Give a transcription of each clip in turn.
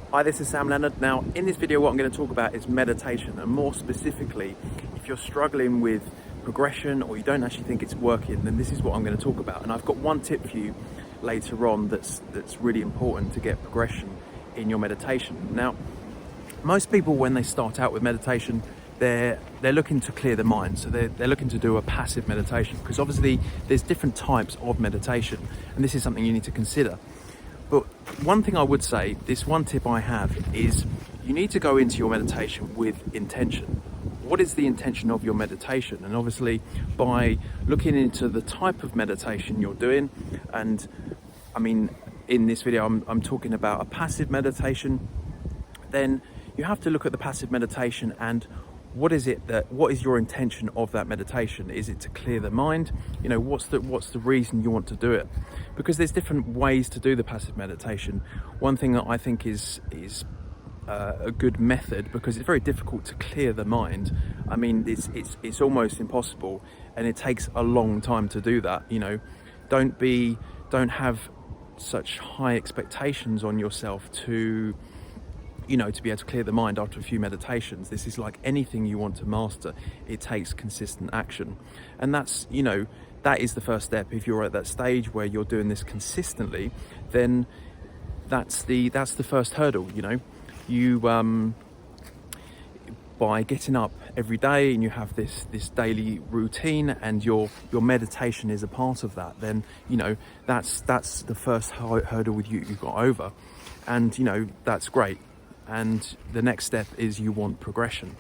Hi, this is Sam Leonard. Now, in this video, what I'm going to talk about is meditation, and more specifically, if you're struggling with progression or you don't actually think it's working, then this is what I'm going to talk about. And I've got one tip for you later on that's really important to get progression in your meditation. Now, most people, when they start out with meditation, they're looking to clear the mind. So they're looking to do a passive meditation, because obviously there's different types of meditation, and this is something you need to consider. But one thing I would say, this one tip I have, is you need to go into your meditation with intention. What is the intention of your meditation? And obviously by looking into the type of meditation you're doing, and I mean, in this video I'm talking about a passive meditation, then you have to look at the passive meditation and what is your intention of that meditation? Is it to clear the mind? You know, what's the reason you want to do it? Because there's different ways to do the passive meditation. One thing that I think is a good method, because it's very difficult to clear the mind. I mean, it's almost impossible, and it takes a long time to do that. You know, don't have such high expectations on yourself to be able to clear the mind after a few meditations. This is like anything you want to master. It takes consistent action. And that is the first step. If you're at that stage where you're doing this consistently, then that's the first hurdle. You by getting up every day and you have this daily routine, and your meditation is a part of that, then that's the first hurdle you've got over, and that's great. And the next step is you want progression.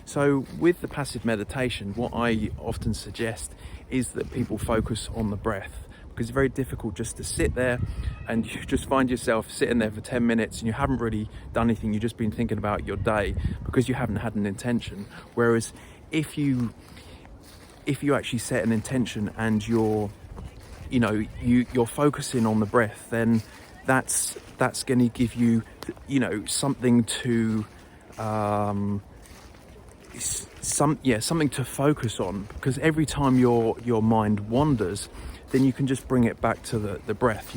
So with the passive meditation, what I often suggest is that people focus on the breath, because it's very difficult just to sit there and you just find yourself sitting there for 10 minutes and you haven't really done anything. You've just been thinking about your day because you haven't had an intention. Whereas if you actually set an intention and you're focusing on the breath, then that's going to give you something to something to focus on, because every time your mind wanders, then you can just bring it back to the breath.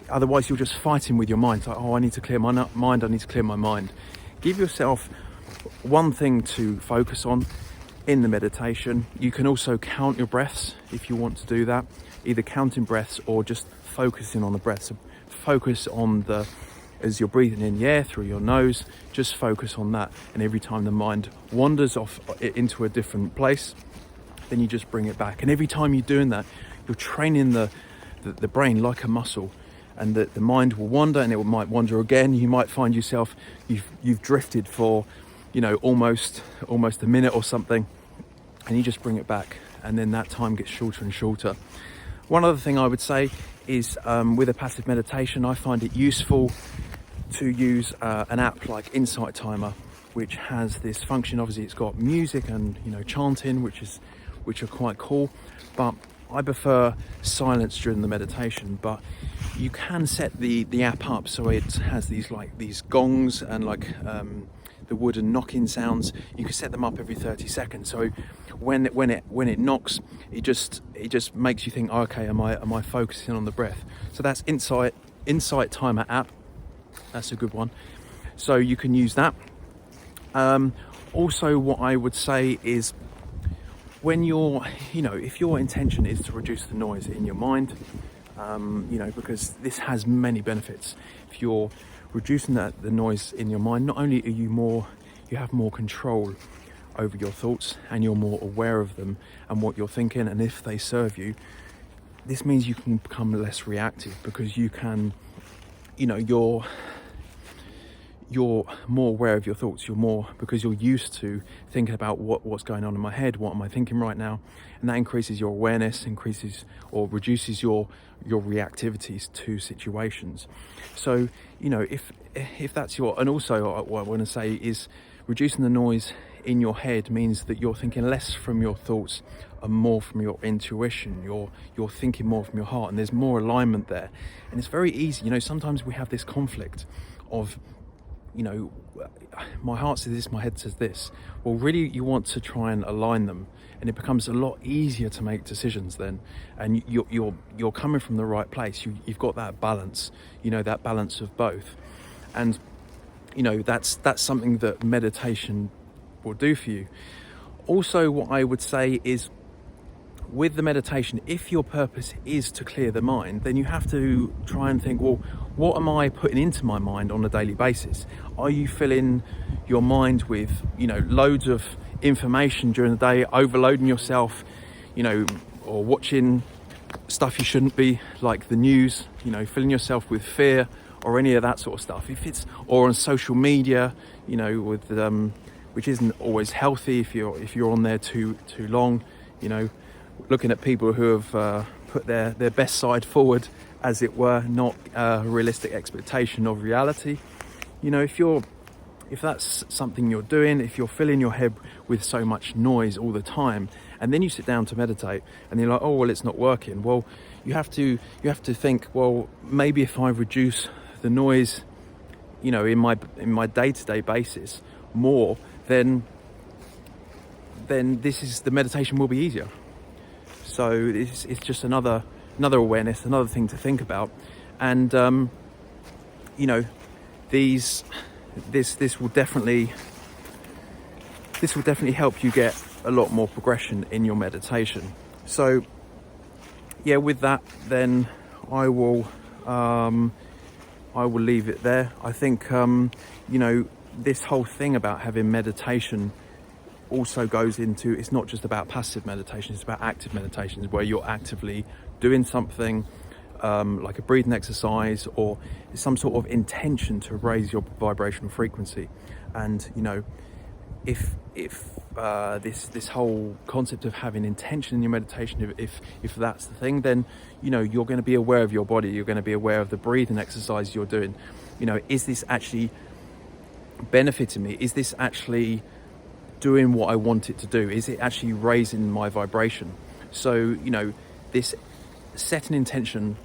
Otherwise you're just fighting with your mind. It's like, I need to clear my mind, I need to clear my mind. Give yourself one thing to focus on in the meditation. You can also count your breaths if you want to do that, either counting breaths or just focusing on the breath. So focus on as you're breathing in the air through your nose, just focus on that. And every time the mind wanders off into a different place, then you just bring it back. And every time you're doing that, you're training the brain like a muscle, and the mind will wander, and it might wander again. You might find yourself, you've drifted for almost a minute or something, and you just bring it back, and then that time gets shorter and shorter. One other thing I would say is with a passive meditation, I find it useful to use an app like Insight Timer, which has this function. Obviously it's got music and chanting, which are quite cool, but I prefer silence during the meditation. But you can set the app up so it has these gongs and the wooden knocking sounds. You can set them up every 30 seconds. So when it knocks, it just makes you think, oh, okay, am I focusing on the breath? So that's Insight Timer app. That's a good one. So you can use that. Also, what I would say is, when if your intention is to reduce the noise in your mind, because this has many benefits. If you're reducing the noise in your mind, not only are you have more control over your thoughts, and you're more aware of them and what you're thinking, and if they serve you, this means you can become less reactive, because you can, you're more aware of your thoughts. Because you're used to thinking about what's going on in my head, what am I thinking right now, and that increases your awareness, or reduces your reactivities to situations. So if that's and also what I want to say is, reducing the noise in your head means that you're thinking less from your thoughts and more from your intuition. You're thinking more from your heart, and there's more alignment there. And it's very easy. Sometimes we have this conflict of, my heart says this, my head says this. Well, really, you want to try and align them, and it becomes a lot easier to make decisions then. And you're coming from the right place. You've got that balance, that balance of both. And you know, that's something that meditation will do for you. Also, what I would say is, with the meditation, if your purpose is to clear the mind, then you have to try and think, well, what am I putting into my mind on a daily basis? Are you filling your mind with, you know, loads of information during the day, overloading yourself, you know, or watching stuff you shouldn't be, like the news, you know, filling yourself with fear or any of that sort of stuff? If it's, or on social media, you know, with which isn't always healthy if you're on there too long, you know, looking at people who have put their best side forward, as it were, not a realistic expectation of reality. You know, if that's something you're doing, if you're filling your head with so much noise all the time, and then you sit down to meditate and you're like, oh well, it's not working. Well, you have to think, well, maybe if I reduce the noise, you know, in my day-to-day basis more, then the meditation will be easier. So it's just another awareness, another thing to think about. And you know, this will definitely help you get a lot more progression in your meditation. So yeah, with that, then I will leave it there. I think you know, this whole thing about having meditation also goes into, it's not just about passive meditation, it's about active meditations, where you're actively doing something like a breathing exercise or some sort of intention to raise your vibrational frequency. And you know, if this whole concept of having intention in your meditation, if that's the thing, then you know, you're going to be aware of your body, you're going to be aware of the breathing exercise you're doing. You know, is this actually benefiting me? Is this actually doing what I want it to do? Is it actually raising my vibration? So, you know, this setting intention,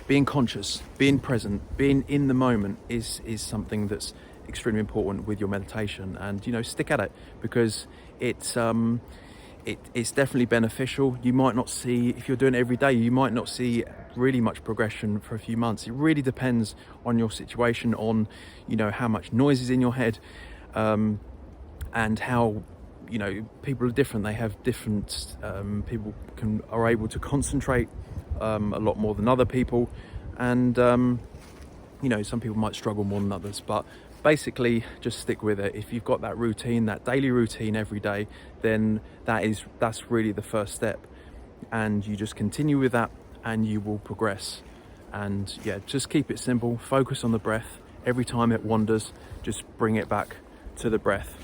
being conscious, being present, being in the moment is something that's extremely important with your meditation. And you know, stick at it, because it's definitely beneficial. You might not see, if you're doing it every day, you might not see really much progression for a few months. It really depends on your situation, on, you know, how much noise is in your head, and how, you know, people are different. They have different, people are able to concentrate a lot more than other people, and you know, some people might struggle more than others. But basically, just stick with it. If you've got that routine, that daily routine every day, then that's really the first step, and you just continue with that and you will progress. And yeah, just keep it simple. Focus on the breath. Every time it wanders, just bring it back to the breath,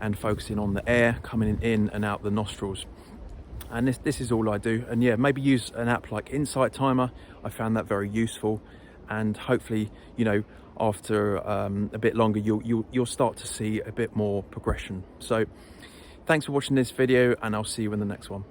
and focusing on the air coming in and out the nostrils. And this is all I do. And yeah, maybe use an app like Insight Timer. I found that very useful, and hopefully, you know, after a bit longer, you'll start to see a bit more progression. So thanks for watching this video, and I'll see you in the next one.